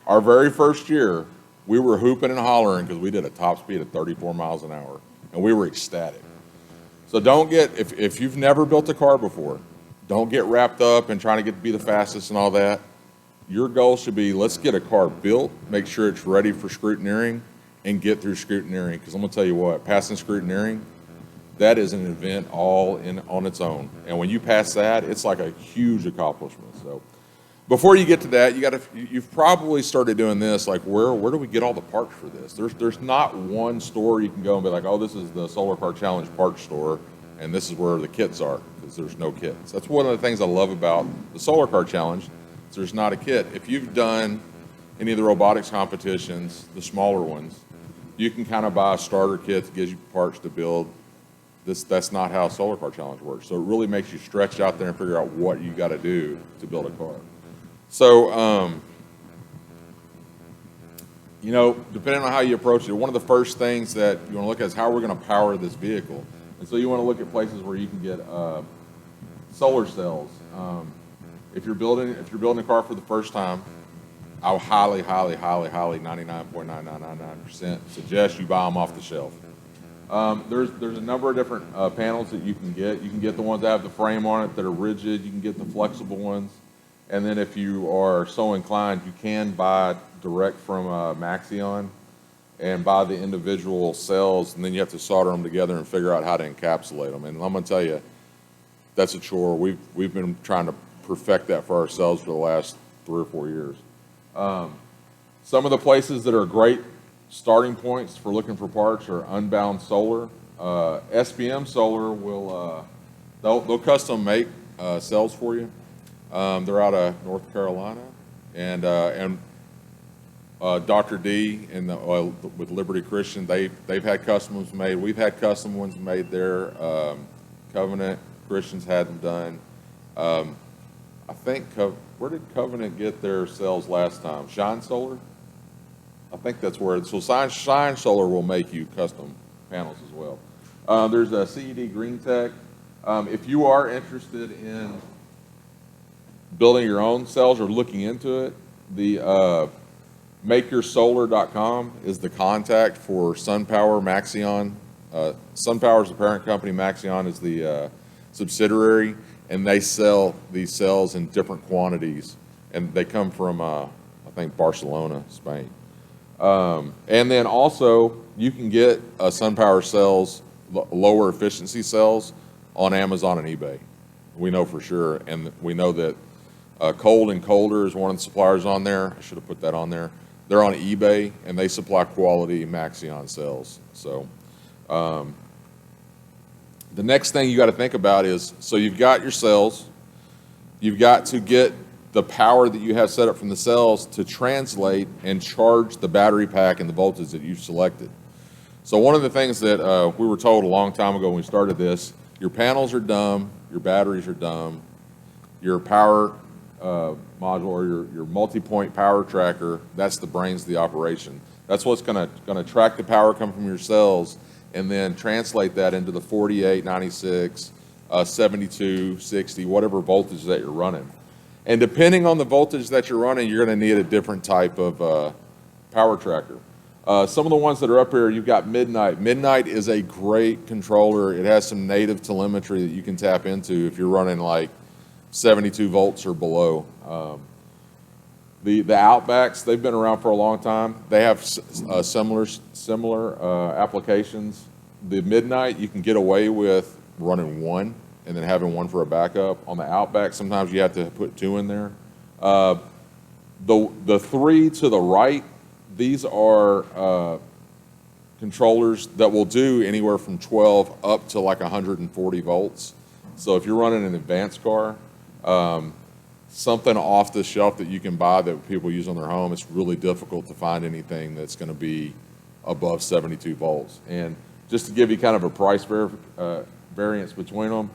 Our very first year, we were hooping and hollering because we did a top speed of 34 miles an hour, and we were ecstatic. So don't get, if you've never built a car before, don't get wrapped up in trying to get to be the fastest and all that. Your goal should be, let's get a car built, make sure it's ready for scrutineering, and get through scrutineering. Because I'm going to tell you what, passing scrutineering, that is an event all on its own. And when you pass that, it's like a huge accomplishment. So before you get to that, you've probably started doing this, like where do we get all the parts for this? There's not one store you can go and be like, oh, this is the Solar Car Challenge parts store, and this is where the kits are, because there's no kits. That's one of the things I love about the Solar Car Challenge, is there's not a kit. If you've done any of the robotics competitions, the smaller ones, you can kind of buy a starter kit that gives you parts to build. That's not how Solar Car Challenge works. So it really makes you stretch out there and figure out what you got to do to build a car. So, you know, depending on how you approach it, one of the first things that you want to look at is how we're going to power this vehicle. And so you want to look at places where you can get solar cells. If you're building a car for the first time, I would highly, 99.9999% suggest you buy them off the shelf. There's a number of different panels that you can get. You can get the ones that have the frame on it that are rigid. You can get the flexible ones. And then if you are so inclined, you can buy direct from Maxeon and buy the individual cells, and then you have to solder them together and figure out how to encapsulate them. And I'm going to tell you, that's a chore. We've been trying to perfect that for ourselves for the last 3 or 4 years. Some of the places that are great starting points for looking for parts are Unbound Solar. SPM Solar will they'll custom make cells for you. They're out of North Carolina, and Dr. D with Liberty Christian, they've had custom ones made. We've had custom ones made there. Covenant Christians had them done. I think where did Covenant get their cells last time? Shine Solar. I think that's where. So Shine Solar will make you custom panels as well. There's a CED Green Tech. If you are interested in building your own cells or looking into it, the makeyoursolar.com is the contact for SunPower Maxeon. SunPower is the parent company, Maxeon is the subsidiary, and they sell these cells in different quantities, and they come from I think Barcelona, Spain. And then also you can get SunPower cells, lower efficiency cells, on Amazon and eBay. We know for sure, and we know that Cold and Colder is one of the suppliers on there. I should have put that on there. They're on eBay, and they supply quality Maxeon cells. So the next thing you got to think about is, so you've got your cells, you've got to get the power that you have set up from the cells to translate and charge the battery pack and the voltage that you've selected. So one of the things that we were told a long time ago when we started this, your panels are dumb, your batteries are dumb, your power module or your multi-point power tracker, that's the brains of the operation. That's what's going to track the power coming from your cells and then translate that into the 48, 96, 72, 60, whatever voltage that you're running. And depending on the voltage that you're running, you're going to need a different type of power tracker. Some of the ones that are up here, you've got Midnight. Midnight is a great controller. It has some native telemetry that you can tap into if you're running like 72 volts or below. The Outbacks, they've been around for a long time. They have similar applications. The Midnight, you can get away with running one and then having one for a backup. On the Outback, sometimes you have to put two in there. The three to the right, these are controllers that will do anywhere from 12 up to like 140 volts. So if you're running an advanced car, something off the shelf that you can buy that people use on their home, it's really difficult to find anything that's going to be above 72 volts. And just to give you kind of a price variance between them,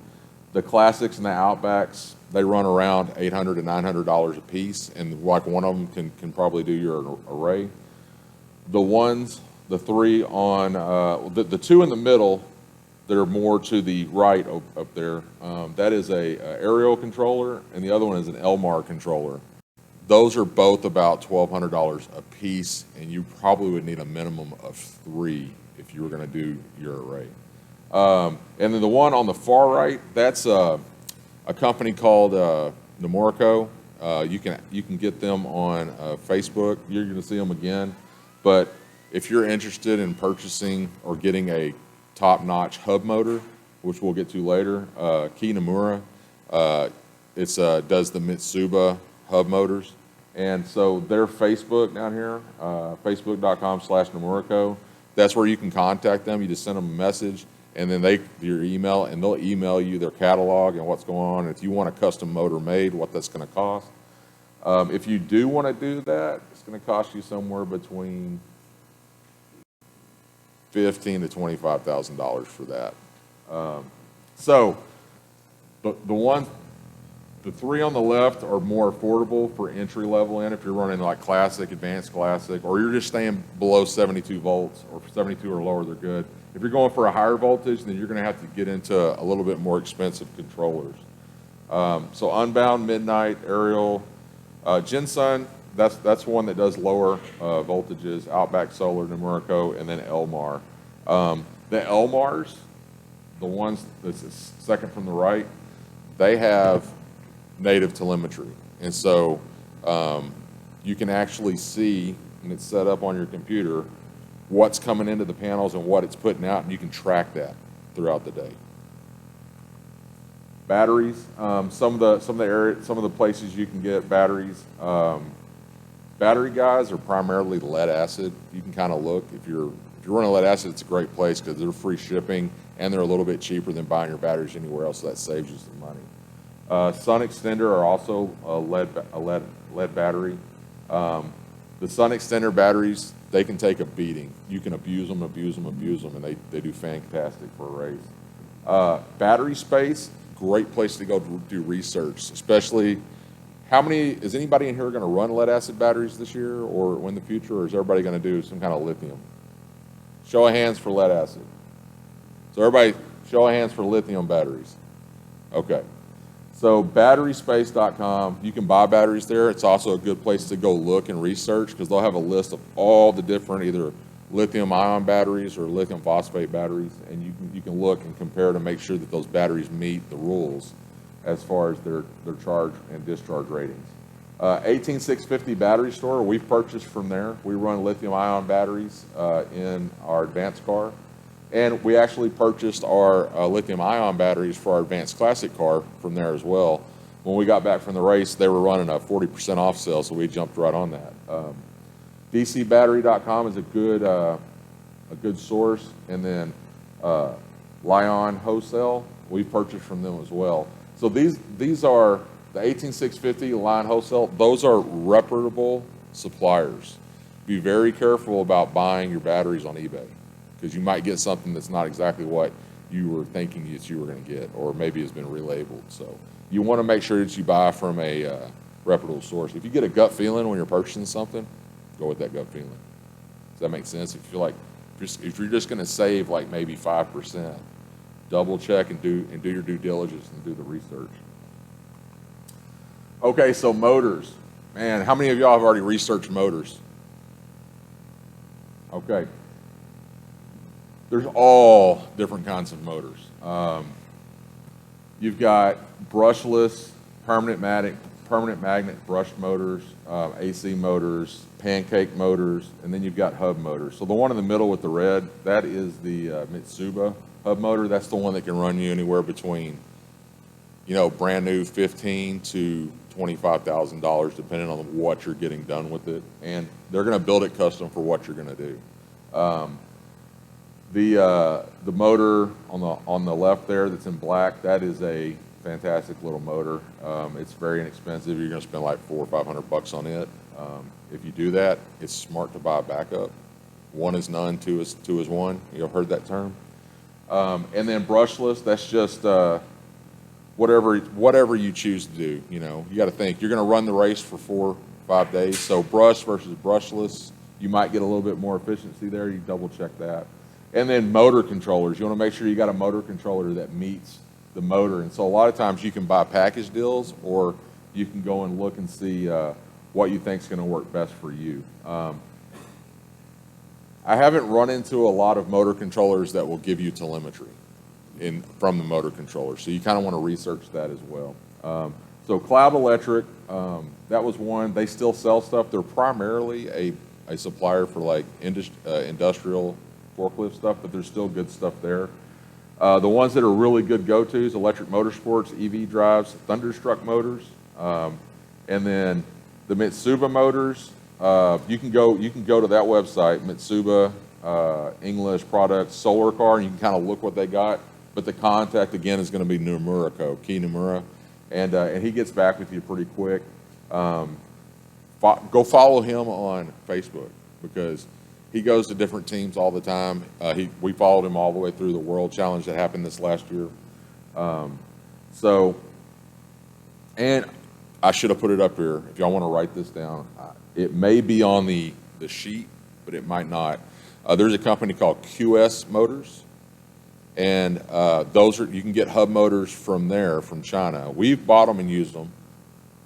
the Classics and the Outbacks, they run around $800 to $900 a piece, and like one of them can probably do your array. The three on the two in the middle that are more to the right up there, that is a aerial controller, and the other one is an Elmar controller. Those are both about $1,200 a piece, and you probably would need a minimum of 3 if you were going to do your array. And then the one on the far right, that's a company called Nomorico. You can get them on Facebook. You're going to see them again. But if you're interested in purchasing or getting a top-notch hub motor, which we'll get to later, Key Nomura, does the Mitsuba hub motors. And so their Facebook down here, facebook.com/Nomorico, that's where you can contact them. You just send them a message, and then your email, and they'll email you their catalog and what's going on. If you want a custom motor made, what that's going to cost. If you do want to do that, it's going to cost you somewhere between $15,000 to $25,000 for that. So the 3 on the left are more affordable for entry level in if you're running like classic, advanced classic, or you're just staying below 72 volts or 72 or lower, they're good. If you're going for a higher voltage, then you're going to have to get into a little bit more expensive controllers. So Unbound, Midnight, Ariel, Gensun, that's one that does lower voltages, Outback Solar, Nomorico, and then Elmar. The Elmars, the ones that's second from the right, they have native telemetry. And so you can actually see, and it's set up on your computer, what's coming into the panels and what it's putting out, and you can track that throughout the day. Batteries, some of the places you can get batteries. Battery guys are primarily lead acid. You can kind of look, if you're running lead acid, it's a great place because they're free shipping and they're a little bit cheaper than buying your batteries anywhere else, so that saves you some money. Sun Extender are also a lead battery. The Sun Extender batteries, they can take a beating. You can abuse them, and they do fantastic for a race. Battery Space, great place to go to do research, especially is anybody in here going to run lead acid batteries this year or in the future, or is everybody going to do some kind of lithium? Show of hands for lead acid. So everybody, show of hands for lithium batteries. Okay. So batteryspace.com, you can buy batteries there. It's also a good place to go look and research because they'll have a list of all the different either lithium-ion batteries or lithium phosphate batteries, and you can look and compare to make sure that those batteries meet the rules as far as their charge and discharge ratings. 18650 Battery Store, we've purchased from there. We run lithium-ion batteries in our advanced car. And we actually purchased our lithium-ion batteries for our advanced classic car from there as well. When we got back from the race, they were running a 40% off sale, so we jumped right on that. DCbattery.com is a good source, and then Lion Wholesale, we purchased from them as well. So these are the 18650 Lion Wholesale. Those are reputable suppliers. Be very careful about buying your batteries on eBay, because you might get something that's not exactly what you were thinking that you were going to get, or maybe has been relabeled. So you want to make sure that you buy from a reputable source. If you get a gut feeling when you're purchasing something, go with that gut feeling. Does that make sense? If you feel like if you're just going to save like maybe 5%, double check and do your due diligence and do the research. Okay, so motors. Man, how many of y'all have already researched motors? Okay. There's all different kinds of motors. You've got brushless, permanent magnet brushed motors, AC motors, pancake motors, and then you've got hub motors. So the one in the middle with the red, that is the Mitsuba hub motor. That's the one that can run you anywhere between, brand new $15,000 to $25,000, depending on what you're getting done with it. And they're going to build it custom for what you're going to do. The motor on the left there that's in black, that is a fantastic little motor. It's very inexpensive. You're going to spend like $400 or $500 on it. If you do that, it's smart to buy a backup. One is none, two is one. You've heard that term. And then brushless, that's just whatever you choose to do. You got to think you're going to run the race for 4 or 5 days. So brush versus brushless, you might get a little bit more efficiency there. You double check that. And then motor controllers. You want to make sure you got a motor controller that meets the motor. And so a lot of times you can buy package deals, or you can go and look and see what you think is going to work best for you. I haven't run into a lot of motor controllers that will give you telemetry from the motor controller, so you kind of want to research that as well. So Cloud Electric, that was one. They still sell stuff. They're primarily a supplier for like industrial forklift stuff, but there's still good stuff there. The ones that are really good go-tos: Electric Motorsports, EV Drives, Thunderstruck Motors, and then the Mitsuba motors. You can go to that website, Mitsuba English Products Solar Car, and you can kind of look what they got. But the contact again is going to be Nomura, Key Nomura, and he gets back with you pretty quick. Go follow him on Facebook because he goes to different teams all the time. We followed him all the way through the World Challenge that happened this last year. And I should have put it up here. If y'all want to write this down, it may be on the sheet, but it might not. There's a company called QS Motors, and you can get hub motors from there, from China. We've bought them and used them.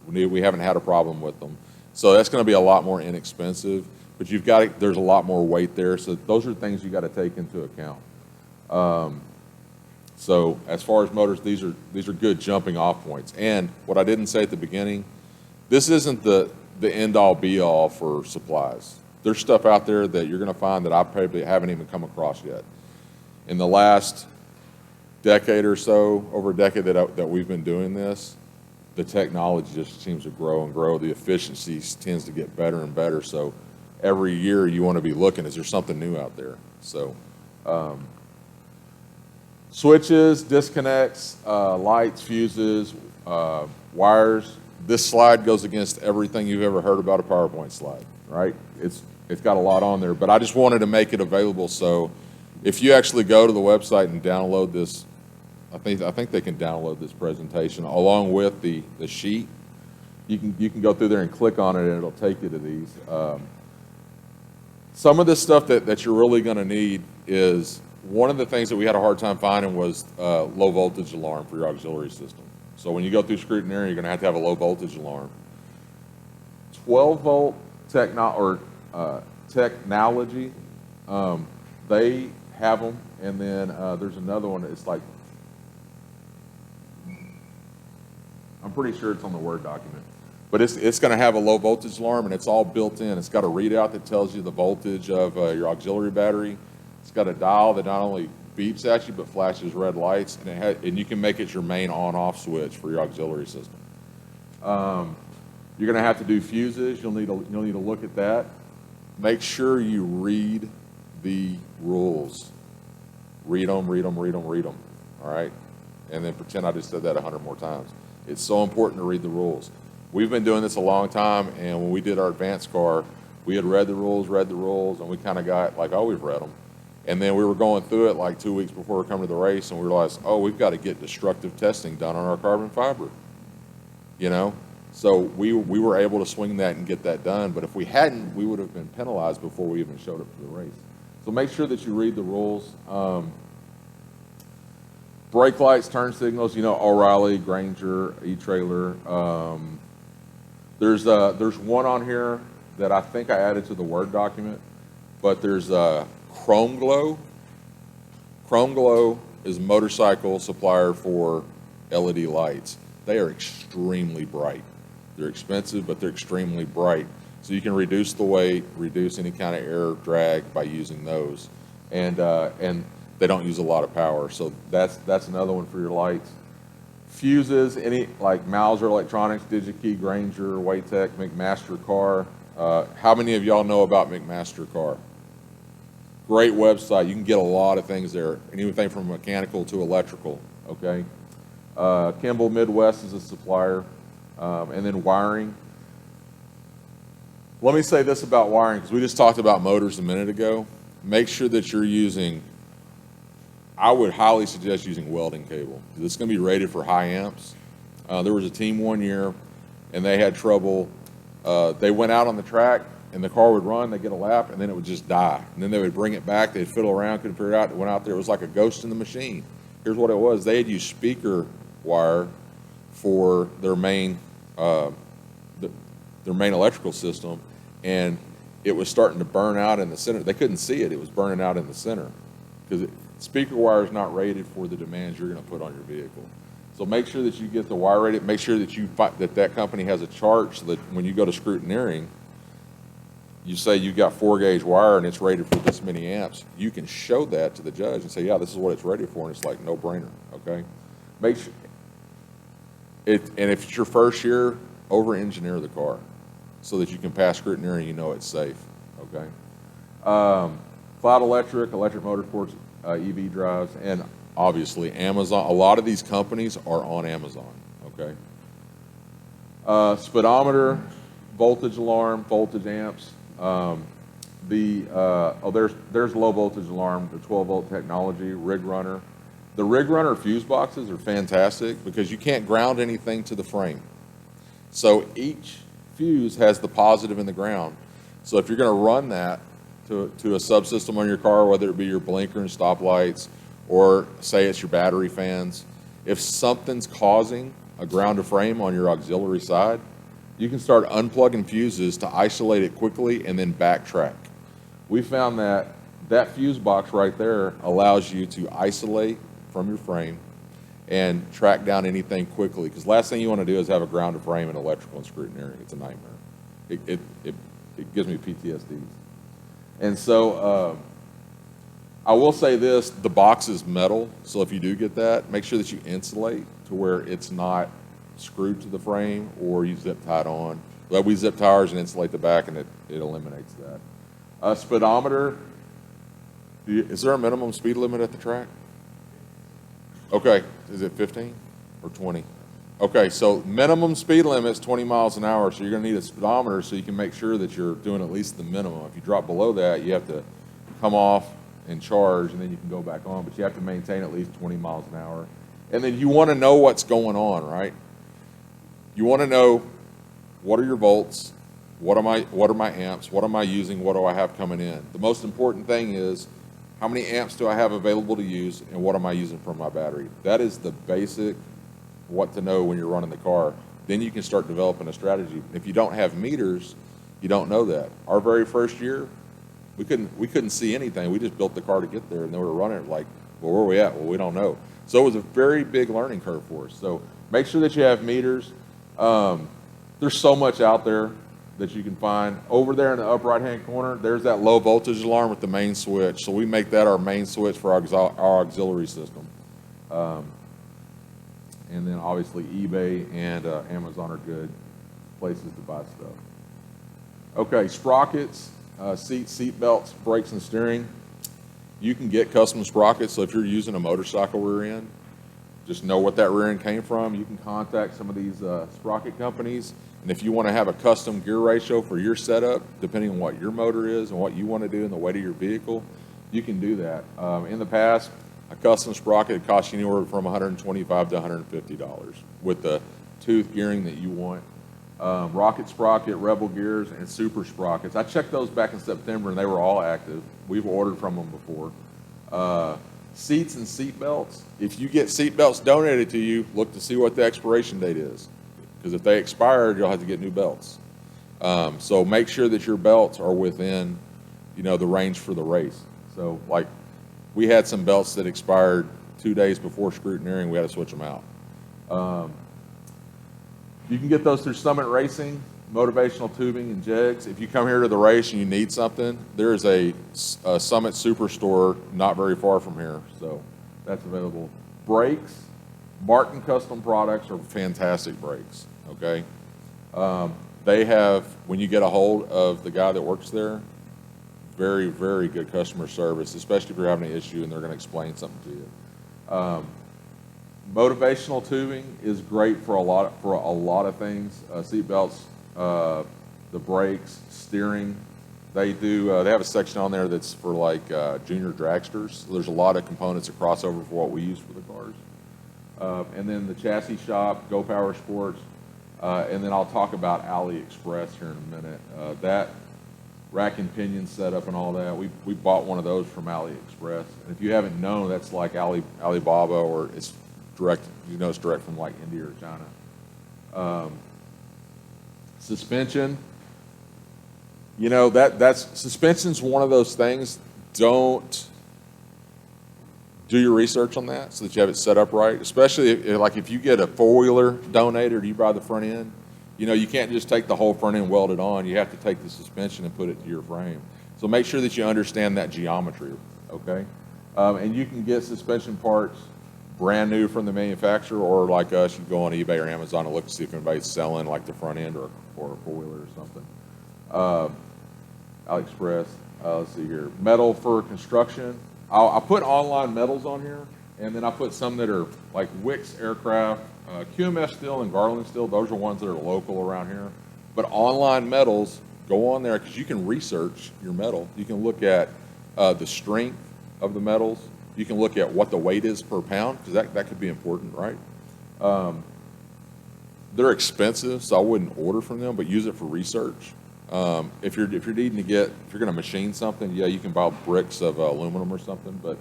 We haven't had a problem with them. So that's going to be a lot more inexpensive, but there's a lot more weight there. So those are things you got to take into account. So as far as motors, these are good jumping off points. And what I didn't say at the beginning, this isn't the end all be all for supplies. There's stuff out there that you're going to find that I probably haven't even come across yet. In the last decade or so, over a decade that we've been doing this, the technology just seems to grow and grow. The efficiency tends to get better and better. So every year you want to be looking, is there something new out there? So switches, disconnects, lights, fuses, wires. This slide goes against everything you've ever heard about a PowerPoint slide, right? It's got a lot on there, but I just wanted to make it available. So if you actually go to the website and download this, I think they can download this presentation along with the sheet. You can go through there and click on it, and it'll take you to these. Some of this stuff that you're really going to need is, one of the things that we had a hard time finding was low voltage alarm for your auxiliary system. So when you go through scrutineering, you're going to have a low voltage alarm. 12 volt technology, they have them, and then there's another one. It's like, I'm pretty sure it's on the Word document, but it's going to have a low voltage alarm, and it's all built in. It's got a readout that tells you the voltage of your auxiliary battery. It's got a dial that not only beeps at you but flashes red lights, and you can make it your main on-off switch for your auxiliary system. You're going to have to do fuses. You'll need to look at that. Make sure you read the rules. Read them. All right, and then pretend I just said that 100 more times. It's so important to read the rules. We've been doing this a long time, and when we did our advanced car, we had read the rules, and we kind of got like, oh, we've read them. And then we were going through it like 2 weeks before we come to the race, and we realized, oh, we've got to get destructive testing done on our carbon fiber. So we were able to swing that and get that done. But if we hadn't, we would have been penalized before we even showed up for the race. So make sure that you read the rules. Brake lights, turn signals, O'Reilly, Granger, E-Trailer. There's one on here that I think I added to the Word document, but there's Chrome Glow. Chrome Glow is a motorcycle supplier for LED lights. They are extremely bright. They're expensive, but they're extremely bright. So you can reduce the weight, reduce any kind of air drag by using those. And they don't use a lot of power. So that's another one for your lights. Fuses, like Mauser Electronics, DigiKey, Granger, Waytech, McMaster Car. How many of y'all know about McMaster Car? Great website. You can get a lot of things there, anything from mechanical to electrical, okay? Kimball Midwest is a supplier. And then wiring. Let me say this about wiring, because we just talked about motors a minute ago. Make sure that you're using, I would highly suggest using welding cable. It's going to be rated for high amps. There was a team one year, and they had trouble. They went out on the track, and the car would run, they'd get a lap, and then it would just die. And then they would bring it back, they'd fiddle around, couldn't figure it out. It went out there, it was like a ghost in the machine. Here's what it was. They had used speaker wire for their main, their main electrical system, and it was starting to burn out in the center. They couldn't see it. It was burning out in the center because speaker wire is not rated for the demands you're going to put on your vehicle. So make sure that you get the wire rated. Make sure that that company has a chart so that when you go to scrutineering, you say you got 4-gauge wire and it's rated for this many amps. You can show that to the judge and say, yeah, this is what it's rated for, and it's like no brainer. Okay, make sure. And if it's your first year, over-engineer the car so that you can pass scrutineering. You know it's safe. Okay. Cloud Electric Motorsports, EV drives, and obviously Amazon. A lot of these companies are on Amazon. Okay. Speedometer, voltage alarm, voltage amps. There's low voltage alarm, the 12-volt technology, rig runner. The rig runner fuse boxes are fantastic because you can't ground anything to the frame. So each fuse has the positive in the ground. So if you're going to run that to a subsystem on your car, whether it be your blinker and stop lights, or say it's your battery fans, if something's causing a ground to frame on your auxiliary side, you can start unplugging fuses to isolate it quickly and then backtrack. We found that that fuse box right there allows you to isolate from your frame and track down anything quickly, because last thing you want to do is have a ground to frame in electrical and scrutineering. It's a nightmare. It gives me PTSD. And so I will say this, the box is metal, so if you do get that, make sure that you insulate to where it's not screwed to the frame or you zip tie it on. But we zip tie ours and insulate the back, and it eliminates that. Speedometer, is there a minimum speed limit at the track? Okay, is it 15 or 20? Okay, so minimum speed limit is 20 miles an hour, so you're going to need a speedometer so you can make sure that you're doing at least the minimum. If you drop below that, you have to come off and charge, and then you can go back on, but you have to maintain at least 20 miles an hour. And then you want to know what's going on, right? You want to know, what are your volts? What are my amps? What am I using? What do I have coming in? The most important thing is, how many amps do I have available to use, and what am I using from my battery? That is the basic what to know when you're running the car. Then you can start developing a strategy. If you don't have meters, you don't know that. Our very first year, we couldn't see anything. We just built the car to get there, and then we were running it like, well, where are we at? Well, we don't know. So it was a very big learning curve for us. So make sure that you have meters. There's so much out there that you can find. Over there in the upper right-hand corner, there's that low voltage alarm with the main switch. So we make that our main switch for our auxiliary system. And then obviously eBay and Amazon are good places to buy stuff. Okay, sprockets, seat belts, brakes, and steering. You can get custom sprockets. So if you're using a motorcycle rear end, just know what that rear end came from. You can contact some of these sprocket companies. And if you want to have a custom gear ratio for your setup, depending on what your motor is and what you want to do and the weight of your vehicle, you can do that. In the past, a custom sprocket cost you anywhere from $125 to $150 with the tooth gearing that you want. Rocket sprocket, Rebel gears, and Super sprockets. I checked those back in September, and they were all active. We've ordered from them before. Seats and seat belts. If you get seat belts donated to you, look to see what the expiration date is, because if they expired, you'll have to get new belts. So make sure that your belts are within, the range for the race. So like, we had some belts that expired 2 days before scrutineering. We had to switch them out. You can get those through Summit Racing, Motivational Tubing, and Jegs. If you come here to the race and you need something, there is a Summit Superstore not very far from here, so that's available. Brakes, Martin Custom Products are fantastic brakes, okay? They have, when you get a hold of the guy that works there, very, very good customer service, especially if you're having an issue and they're going to explain something to you. Motivational tubing is great for a lot of things. Seat belts, the brakes, steering. They have a section on there that's for like junior dragsters. So there's a lot of components that cross over for what we use for the cars. And then the chassis shop, Go Power Sports, and then I'll talk about AliExpress here in a minute. That rack and pinion setup and all that, we bought one of those from AliExpress. And if you haven't known, that's like Alibaba, or it's direct, it's direct from like India or China. Suspension, you know, suspension's one of those things. Don't do your research on that so that you have it set up right, especially if you get a four-wheeler donated or you buy the front end, you know, you can't just take the whole front end welded on. You have to take the suspension and put it to your frame. So make sure that you understand that geometry, okay? And you can get suspension parts brand new from the manufacturer, or like us, you go on eBay or Amazon and look to see if anybody's selling like the front end or a four-wheeler or something. AliExpress, let's see here. Metal for construction. I'll put online metals on here, and then I put some that are like Wix Aircraft, QMS Steel and Garland Steel. Those are ones that are local around here. But online metals, go on there because you can research your metal. You can look at the strength of the metals. You can look at what the weight is per pound, because that could be important, right? They're expensive, so I wouldn't order from them, but use it for research. If you're going to machine something, yeah, you can buy bricks of aluminum or something, but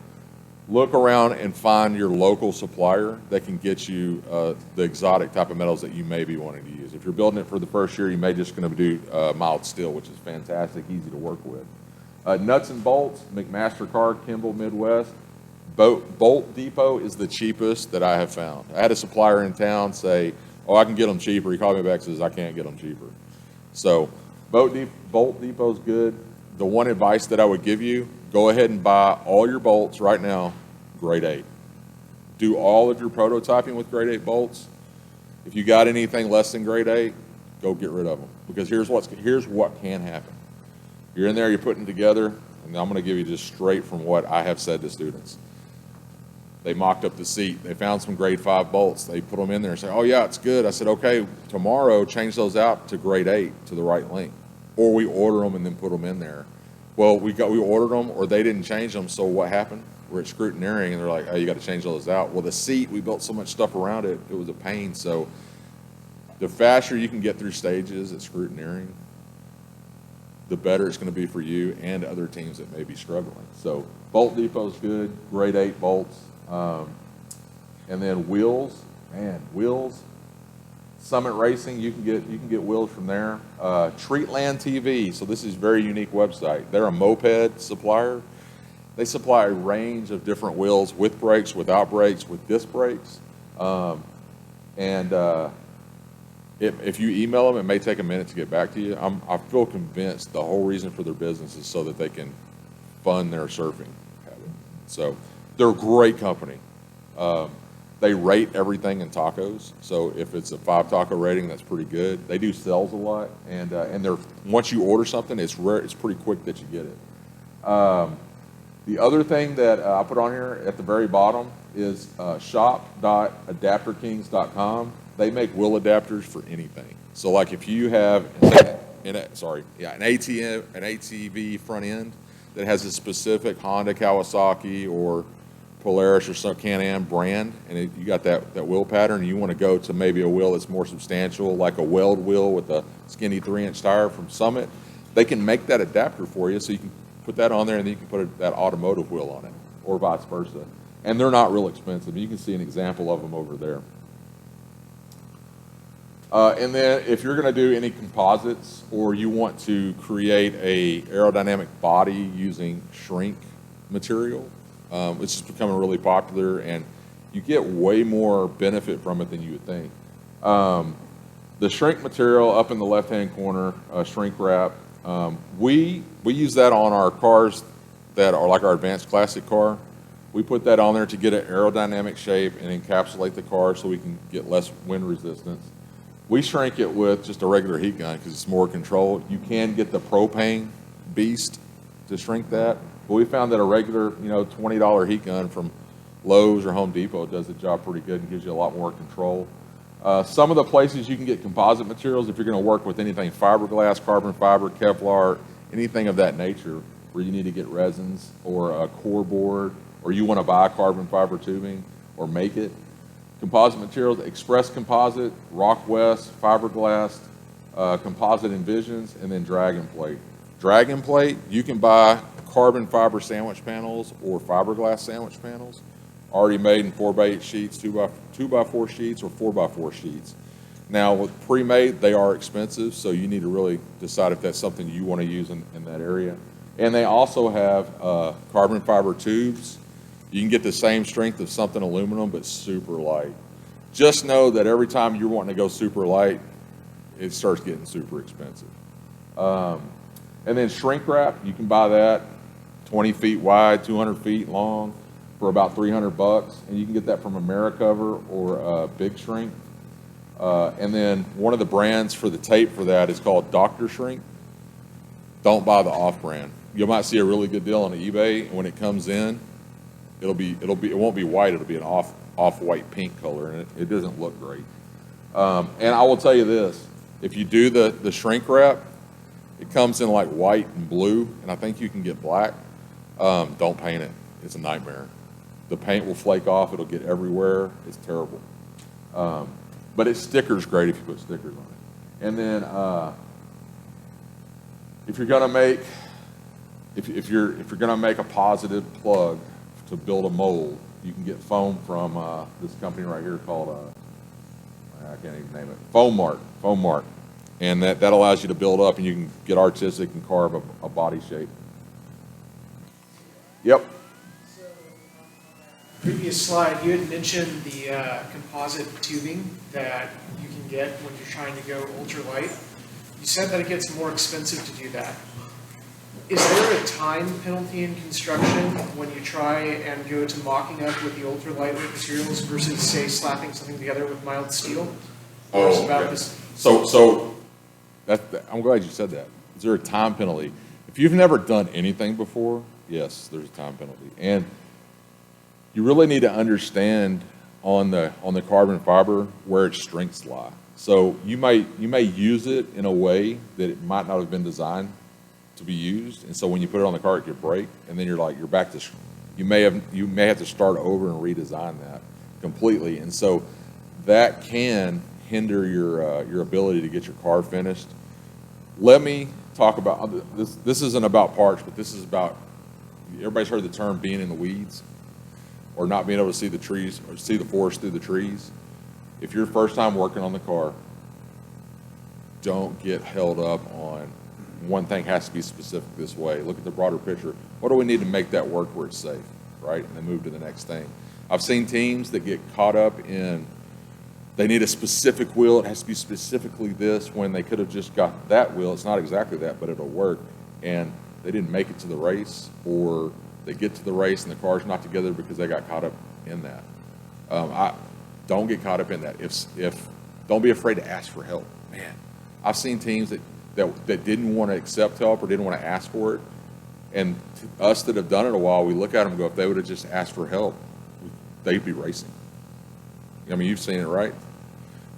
look around and find your local supplier that can get you the exotic type of metals that you may be wanting to use. If you're building it for the first year, you may just going to do mild steel, which is fantastic, easy to work with. Nuts and bolts, McMaster Car, Kimball, Midwest. Bolt Depot is the cheapest that I have found. I had a supplier in town say, oh, I can get them cheaper. He called me back and says, I can't get them cheaper. So Bolt Depot is good. The one advice that I would give you, go ahead and buy all your bolts right now, grade 8. Do all of your prototyping with grade 8 bolts. If you got anything less than grade 8, go get rid of them. Because here's what can happen. You're in there, you're putting together, and I'm going to give you just straight from what I have said to students. They mocked up the seat. They found some grade 5 bolts. They put them in there and say, oh yeah, it's good. I said, okay, tomorrow change those out to grade 8 to the right length. Or we order them and then put them in there. Well, we ordered them, or they didn't change them, so what happened? We're at scrutineering, and they're like, oh, you got to change those out. Well, the seat, we built so much stuff around it, it was a pain. So the faster you can get through stages at scrutineering, the better it's going to be for you and other teams that may be struggling. So Bolt Depot's good, grade 8 bolts. And then wheels, Summit Racing, you can get wheels from there. Treatland TV, so this is a very unique website. They're a moped supplier. They supply a range of different wheels with brakes, without brakes, with disc brakes. If you email them, it may take a minute to get back to you. I feel convinced the whole reason for their business is so that they can fund their surfing habit. So they're a great company. They rate everything in tacos. So if it's a 5 taco rating, that's pretty good. They do sales a lot, and they're, once you order something, it's rare. It's pretty quick that you get it. The other thing that I put on here at the very bottom is shop.adapterkings.com. They make wheel adapters for anything. So like if you have an ATV front end that has a specific Honda, Kawasaki, or Polaris or some Can-Am brand, and you got that wheel pattern, and you want to go to maybe a wheel that's more substantial, like a weld wheel with a skinny 3-inch tire from Summit, they can make that adapter for you, so you can put that on there, and then you can put that automotive wheel on it, or vice versa. And they're not real expensive. You can see an example of them over there. And then if you're going to do any composites, or you want to create a aerodynamic body using shrink material, which is becoming really popular, and you get way more benefit from it than you would think. The shrink material up in the left-hand corner, shrink wrap, we use that on our cars that are like our advanced classic car. We put that on there to get an aerodynamic shape and encapsulate the car so we can get less wind resistance. We shrink it with just a regular heat gun because it's more controlled. You can get the propane beast to shrink that, but we found that a regular, $20 heat gun from Lowe's or Home Depot does the job pretty good and gives you a lot more control. Some of the places you can get composite materials, if you're going to work with anything fiberglass, carbon fiber, Kevlar, anything of that nature, where you need to get resins or a core board, or you want to buy carbon fiber tubing or make it. Composite materials, Express Composite, Rock West, Fiberglass, Composite Envisions, and then Dragon Plate. Dragon Plate, you can buy carbon fiber sandwich panels or fiberglass sandwich panels, already made in 4x8 sheets, 2x4 sheets, or 4x4 sheets. Now, with pre-made, they are expensive, so you need to really decide if that's something you want to use in that area. And they also have carbon fiber tubes. You can get the same strength of something aluminum, but super light. Just know that every time you're wanting to go super light, it starts getting super expensive. And then shrink wrap, you can buy that 20 feet wide, 200 feet long for about $300, and you can get that from Americover or Big Shrink. And then one of the brands for the tape for that is called Dr. Shrink. Don't buy the off-brand. You might see a really good deal on eBay, and when it comes in, it won't be white. It'll be an off-white pink color, and it doesn't look great. And I will tell you this: if you do the shrink wrap, it comes in like white and blue, and I think you can get black. Don't paint it. It's a nightmare. The paint will flake off. It'll get everywhere. It's terrible. But it stickers great if you put stickers on it. And then if you're gonna make a positive plug to build a mold, you can get foam from this company right here called I can't even name it, Foam Mart, and that allows you to build up, and you can get artistic and carve a body shape. Yep. So previous slide, you had mentioned the composite tubing that you can get when you're trying to go ultralight. You said that it gets more expensive to do that. Is there a time penalty in construction when you try and go to mocking up with the ultralight materials versus, say, slapping something together with mild steel? Or is it about this? So I'm glad you said that. Is there a time penalty? If you've never done anything before, yes, there's a time penalty. And you really need to understand on the carbon fiber where its strengths lie. So you may use it in a way that it might not have been designed to be used, and so when you put it on the car, it could break, and then you're back to. You may have to start over and redesign that completely, and so that can hinder your ability to get your car finished. Let me talk about this. This isn't about parts, but this is about. Everybody's heard the term being in the weeds, or not being able to see the trees or see the forest through the trees. If you're first time working on the car, don't get held up on one thing has to be specific this way. Look at the broader picture. What do we need to make that work where it's safe, right? And then move to the next thing. I've seen teams that get caught up in they need a specific wheel. It has to be specifically this when they could have just got that wheel. It's not exactly that, but it'll work. And they didn't make it to the race, or they get to the race and the car's not together because they got caught up in that. Don't get caught up in that. If don't be afraid to ask for help. Man, I've seen teams that didn't want to accept help or didn't want to ask for it. And us that have done it a while, we look at them and go, if they would have just asked for help, they'd be racing. I mean, you've seen it, right?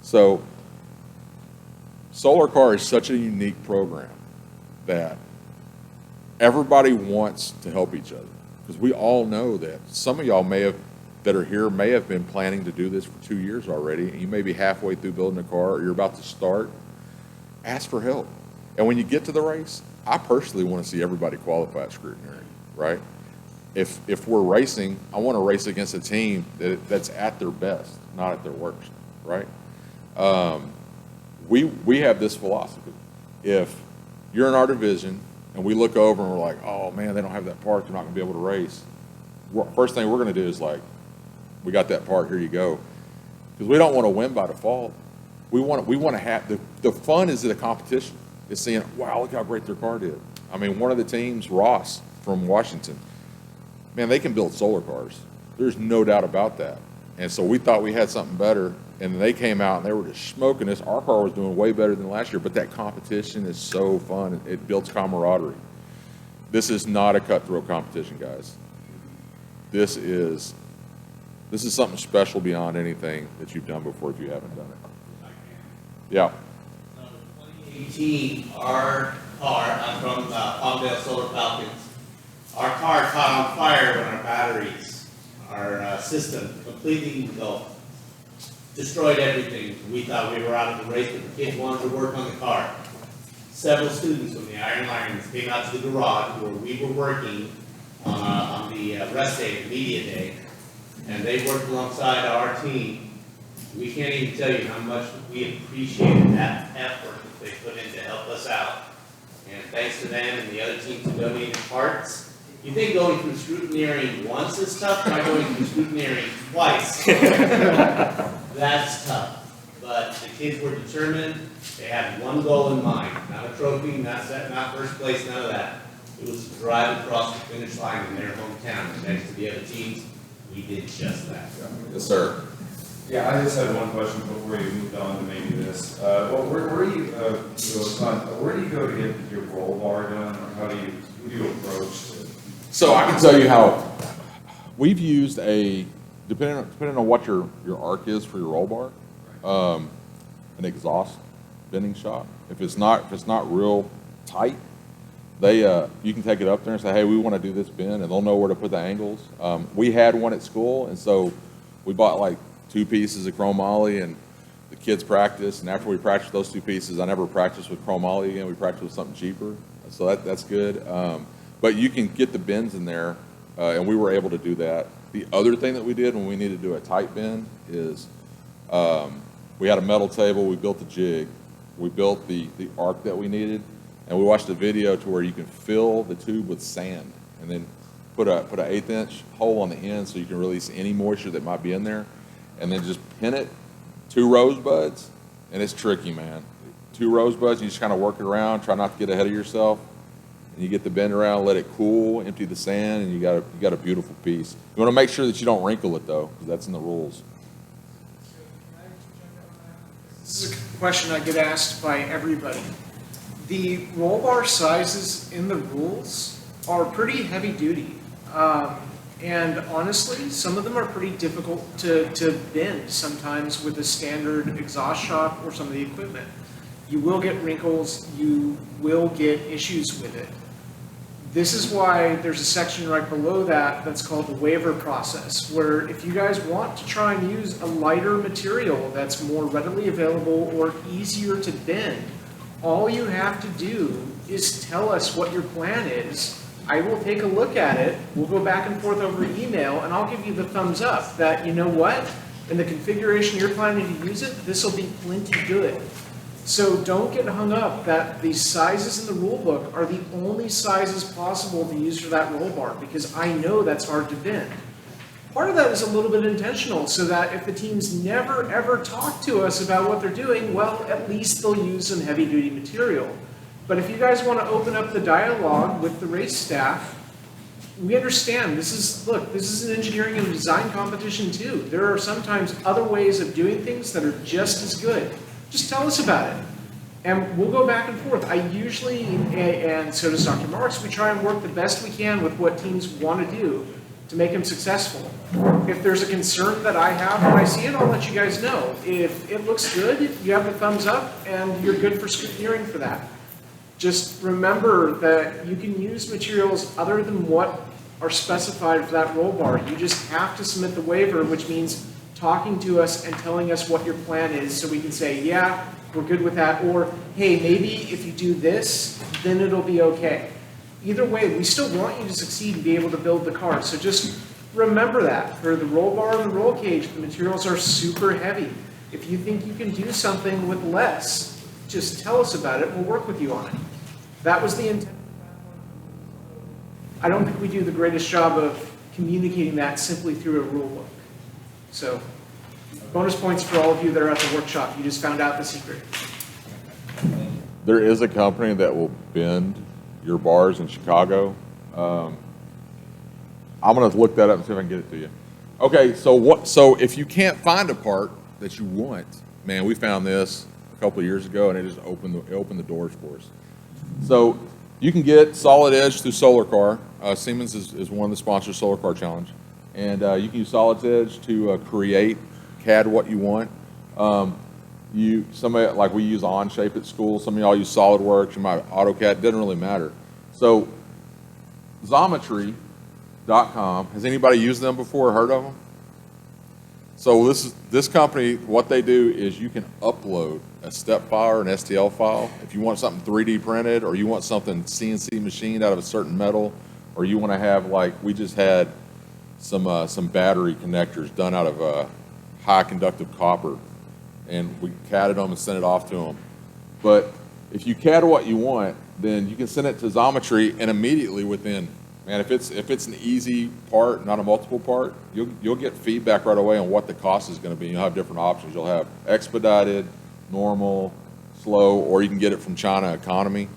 So Solar Car is such a unique program that everybody wants to help each other. Because we all know that some of y'all that are here may have been planning to do this for 2 years already, and you may be halfway through building a car, or you're about to start. Ask for help. And when you get to the race, I personally want to see everybody qualify at scrutiny, right? If we're racing, I want to race against a team that's at their best, not at their worst, right? We have this philosophy. If you're in our division and we look over and we're like, oh man, they don't have that part, they're not going to be able to race. First thing we're going to do is like, we got that part, here you go. Because we don't want to win by default. We want to have, the fun is the competition. It's seeing, wow, look how great their car did. I mean, one of the teams, Ross from Washington, man, they can build solar cars. There's no doubt about that. And so we thought we had something better, and they came out and they were just smoking this. Our car was doing way better than last year, but that competition is so fun. It builds camaraderie. This is not a cutthroat competition, guys. This is something special beyond anything that you've done before if you haven't done it. Yeah. 2018, our car, I'm from Palmdale Solar Falcons, our car caught on fire when our batteries, our system completely engulfed, destroyed everything. We thought we were out of the race, but the kids wanted to work on the car. Several students from the Iron Lions came out to the garage where we were working on the rest day, the media day, and they worked alongside our team We can't even tell you how much we appreciated that effort that they put in to help us out. And thanks to them and the other teams who donated parts. You think going through scrutineering once is tough? Try going through scrutineering twice. That's tough. But the kids were determined. They had one goal in mind. Not a trophy, not first place, none of that. It was to drive across the finish line in their hometown. And thanks to the other teams, we did just that. Yes, sir. Yeah, I just had one question before you moved on to maybe this. Well, where do you go to get your roll bar done, or who do you approach to? So I can tell you how we've used depending on what your arc is for your roll bar, an exhaust bending shop. If it's not real tight, you can take it up there and say, hey, we want to do this bend, and they'll know where to put the angles. We had one at school, and so we bought like 2 pieces of chromoly, and the kids practiced. And after we practiced those 2 pieces, I never practiced with chromoly again. We practiced with something cheaper, so that's good. But you can get the bends in there, and we were able to do that. The other thing that we did when we needed to do a tight bend is we had a metal table. We built the jig. We built the arc that we needed, and we watched a video to where you can fill the tube with sand, and then put an 1/8" hole on the end so you can release any moisture that might be in there, and then just pin it 2 rosebuds, and it's tricky, man. 2 rosebuds, you just kind of work it around, try not to get ahead of yourself, and you get the bend around, let it cool, empty the sand, and you got a beautiful piece. You want to make sure that you don't wrinkle it though, because that's in the rules. This is a question I get asked by everybody. The roll bar sizes in the rules are pretty heavy duty. And honestly, some of them are pretty difficult to bend sometimes with a standard exhaust shop or some of the equipment. You will get wrinkles, you will get issues with it. This is why there's a section right below that that's called the waiver process, where if you guys want to try and use a lighter material that's more readily available or easier to bend, all you have to do is tell us what your plan is. I will take a look at it, we'll go back and forth over email, and I'll give you the thumbs up that, you know what, in the configuration you're planning to use it, this will be plenty good. So don't get hung up that the sizes in the rule book are the only sizes possible to use for that roll bar, because I know that's hard to bend. Part of that is a little bit intentional, so that if the teams never ever talk to us about what they're doing, well, at least they'll use some heavy duty material. But if you guys want to open up the dialogue with the race staff, we understand this is an engineering and design competition too. There are sometimes other ways of doing things that are just as good. Just tell us about it. And we'll go back and forth. I usually, and so does Dr. Marks, we try and work the best we can with what teams want to do to make them successful. If there's a concern that I have when I see it, I'll let you guys know. If it looks good, you have the thumbs up, and you're good for scrutineering for that. Just remember that you can use materials other than what are specified for that roll bar. You just have to submit the waiver, which means talking to us and telling us what your plan is so we can say, yeah, we're good with that, or hey, maybe if you do this, then it'll be okay. Either way, we still want you to succeed and be able to build the car. So just remember that. For the roll bar and the roll cage, the materials are super heavy. If you think you can do something with less, just tell us about it. We'll work with you on it. That was the intent. I don't think we do the greatest job of communicating that simply through a rule book. So, bonus points for all of you that are at the workshop. You just found out the secret. There is a company that will bend your bars in Chicago. I'm going to look that up and see if I can get it to you. Okay, so if you can't find a part that you want, man, we found this a couple of years ago, and it just opened the doors for us. So you can get solid edge through Solar Car. Siemens is one of the sponsors of Solar Car Challenge. And you can use solid edge to create CAD what you want. Somebody, like we use Onshape at school. Some of y'all use SolidWorks, you might AutoCAD, it doesn't really matter. So Xometry.com, has anybody used them before or heard of them? So this company, what they do is you can upload a step file or an STL file. If you want something 3D printed, or you want something CNC machined out of a certain metal, or you want to have, like we just had some battery connectors done out of high conductive copper, and we CAD'd them and sent it off to them. But if you CAD what you want, then you can send it to Xometry, and immediately within, man, if it's an easy part, not a multiple part, you'll get feedback right away on what the cost is going to be. You'll have different options. You'll have expedited, normal, slow, or you can get it from China economy.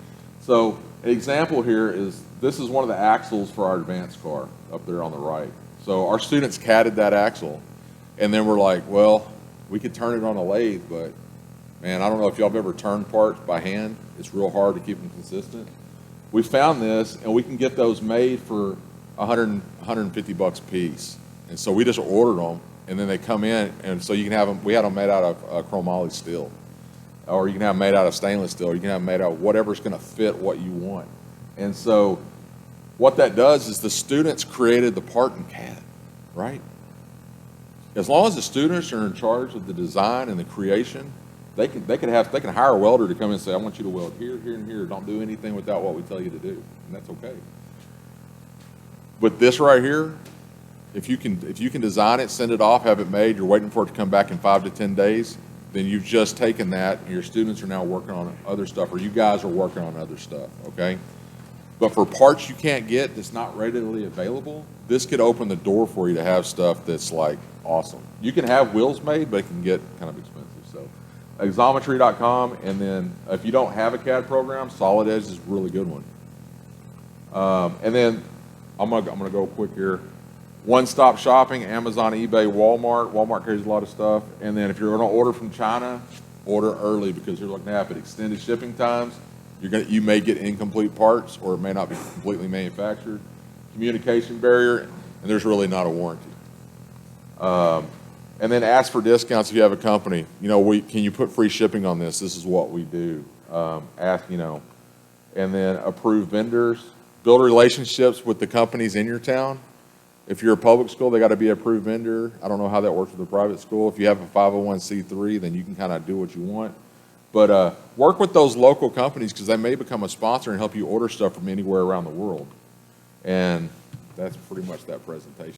So an example here is, this is one of the axles for our advanced car up there on the right. So our students CAD'd that axle, and then we're like, well, we could turn it on a lathe, but man, I don't know if y'all have ever turned parts by hand. It's real hard to keep them consistent. We found this, and we can get those made for 150 bucks a piece. And so we just ordered them, and then they come in, and so you can have them, we had them made out of chromoly steel, or you can have them made out of stainless steel, or you can have them made out of whatever's gonna fit what you want. And so what that does is the students created the part in CAD, right? As long as the students are in charge of the design and the creation, they can hire a welder to come in and say, I want you to weld here, here, and here. Don't do anything without what we tell you to do, and that's okay. But this right here, if you can design it, send it off, have it made, you're waiting for it to come back in 5 to 10 days, then you've just taken that, and your students are now working on other stuff, or you guys are working on other stuff, okay? But for parts you can't get that's not readily available, this could open the door for you to have stuff that's like awesome. You can have wheels made, but it can get kind of expensive. So Xometry.com, and then if you don't have a CAD program, Solid Edge is a really good one. And then I'm gonna go quick here. One-stop shopping, Amazon, eBay, Walmart. Walmart carries a lot of stuff. And then if you're gonna order from China, order early, because you're looking at extended shipping times. You may get incomplete parts, or it may not be completely manufactured. Communication barrier, and there's really not a warranty. And then ask for discounts if you have a company. You know, can you put free shipping on this? This is what we do. Ask, you know, and then approve vendors. Build relationships with the companies in your town. If you're a public school, they got to be an approved vendor. I don't know how that works with a private school. If you have a 501c3, then you can kind of do what you want. But work with those local companies, because they may become a sponsor and help you order stuff from anywhere around the world. And that's pretty much that presentation.